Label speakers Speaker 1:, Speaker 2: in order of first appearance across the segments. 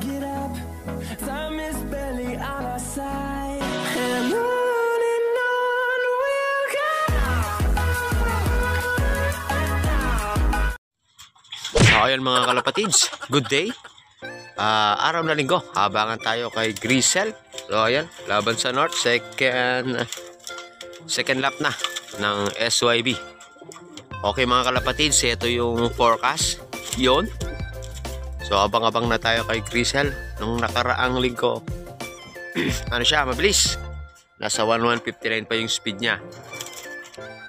Speaker 1: get up. Time is barely on our side. And on we'll go.
Speaker 2: So ayun mga kalapatids, good day. Araw na linggo, habangan tayo kay Grisel. So ayan, laban sa North, second lap na ng SYB. Okay mga kalapatids, ito yung forecast. Yun. So abang-abang na tayo kay Grisel. Nung nakaraang linggo, ano siya, mabilis. Nasa 1159 pa yung speed niya.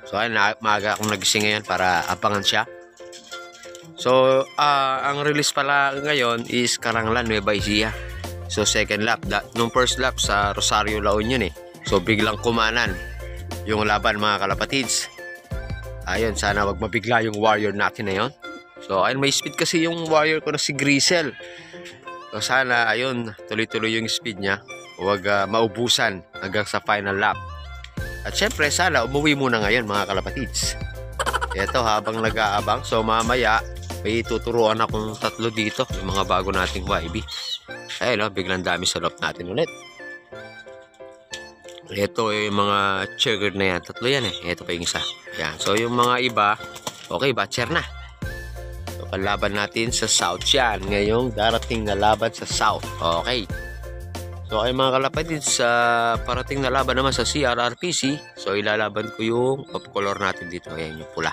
Speaker 2: So ayun, maaga akong nagising ngayon para abangan siya. So ang release pala ngayon is Karanglan, Nueva Ecija. So second lap, nung first lap sa Rosario, La Union eh. So biglang kumanan yung laban mga kalapatids. Ayun, sana wag mabigla yung warrior natin na yun. So ayun, may speed kasi yung warrior ko na si Grisel. So sana ayun, tuloy-tuloy yung speed niya. Huwag maubusan hanggang sa final lap. At syempre sana umuwi muna ngayon mga kalapatids. Ito habang nag-aabang. So mamaya may tuturuan akong tatlo dito, yung mga bago nating YB. Ayun, biglang dami sa lap natin ulit. Ito yung mga checkered na yan. Tatlo yan eh. Ito pa yung isa. Yan. So yung mga iba, okay, batcher na. So kalaban natin sa South yan. Ngayong darating na laban sa South. Okay. So ay mga kalapatids, sa parating na laban naman sa CRRPC. So ilalaban ko yung top color natin dito. Ayan yung pula.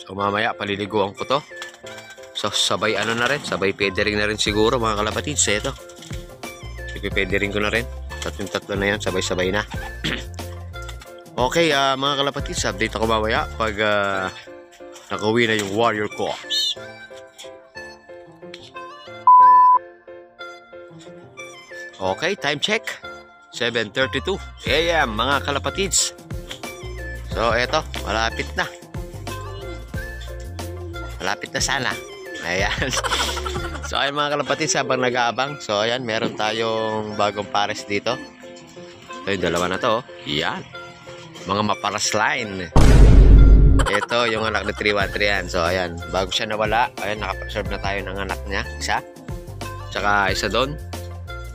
Speaker 2: So mamaya paliliguan ko to. So sabay ano na rin, sabay pedering na rin siguro mga kalapatids. Ito. Pedering ko na rin. Tatlo na yan, sabay-sabay na. Okay mga kalapatids, update ako mamaya pag nakauwi na yung warrior ko. Okay, time check 7:32 AM mga kalapatids. So eto, malapit na. Malapit na sana. Ayan. So ayan mga kalapatids, habang nag-aabang. So ayan, meron tayong bagong pares dito. So yung dalawa na to. Yan. Mga maparas line. Ito yung anak na 313 yan. So ayan, bago siya nawala, ayan, nakapag-serve na tayo ng anak niya. Isa. Tsaka isa doon.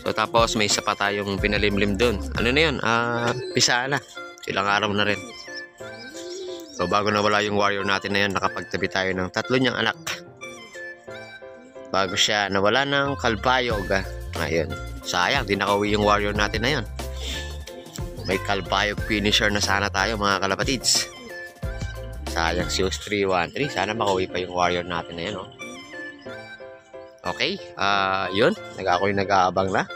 Speaker 2: So tapos may isa pa tayong pinalimlim doon. Ano na yun? Pisa na. Ilang araw na rin. So bago nawala yung warrior natin na yun, nakapagtabi tayo ng tatlo niyang anak. Bago siya nawala ng kalbayog. Ayun. Sayang, di nakauwi yung warrior natin na yun. May kalbayog finisher na sana tayo mga kalapatids. Sayang si Us 313. Sana makauwi pa yung warrior natin na yun. Oh. Okay. Yun. Ako'y nag-aabang na.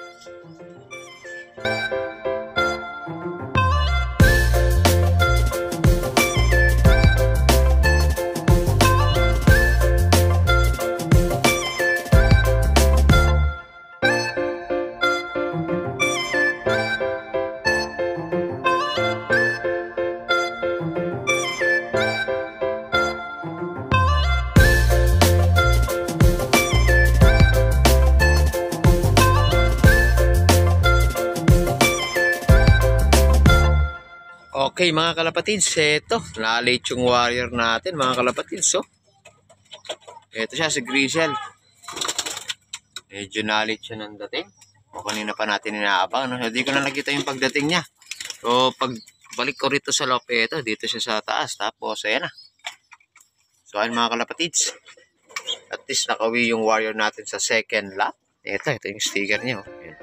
Speaker 2: Okay mga kalapatids, ito, na-late yung warrior natin mga kalapatids. So, ito siya si Grisel. Medyo na-late siya ng dating. O kanina pa natin inaabang. No? Hindi ko na nakita yung pagdating niya. So, pag balik ko rito sa loob, ito, dito siya sa taas. Tapos, ayan na. So, ayan mga kalapatids. At least nakauwi yung warrior natin sa second lap. Ito yung sticker niya. Oh. Ayan.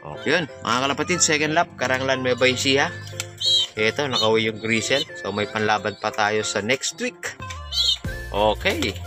Speaker 2: Okay, yun. Mga kalapatids, second lap, Karanglan, Nueva Ecija. Ito, nakauwi yung Grisel. So, may panlaban pa tayo sa next week. Okay.